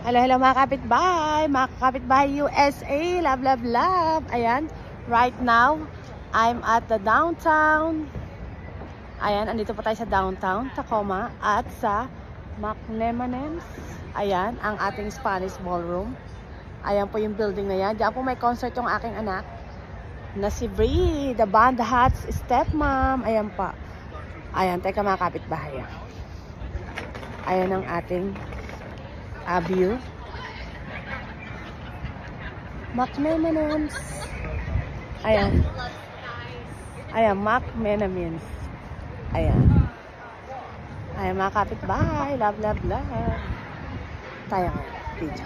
Hello, hello mga kapitbahay USA, love, love, love. Ayan, right now, I'm at the downtown. Ayan, andito pa tayo sa downtown, Tacoma, at sa McMenamin's. Ayan, ang ating Spanish ballroom. Ayan po yung building na yan. Diyan po may concert yung aking anak na si Brie, the band hats stepmom. Ayan pa. Ayan, teka mga kapitbahay. Ayan ang ating view. McMenamin's. Ayan. Ayan, McMenamin's. Ayan. Ayan mga kapitbahay. Love, love, love. Tayo dito.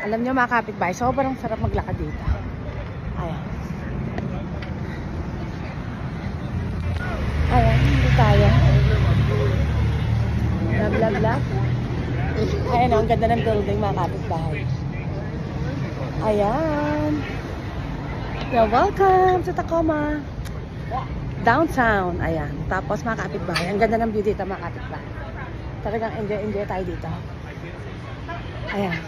Alam nyo mga kapitbahay, sobrang sarap maglakad dito. Ayan. Ayan, dito tayo. Love, love, love. Ayan, ang ganda ng building mga kapitbahay. Ayan. You're welcome to Tacoma. Downtown. Ayan. Tapos mga kapitbahay, ang ganda ng view dito mga kapitbahay. Talagang enjoy tayo dito. Ayan.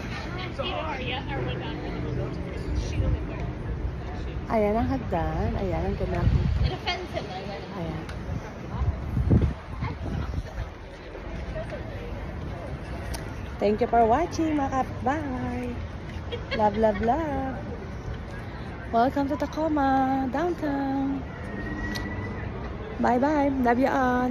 Ayan ang hagdan. Ayan ang ganda. Ayan. Thank you for watching mga kapitbahay. Love, love, love. Welcome to Tacoma, downtown. Bye-bye. Love you all.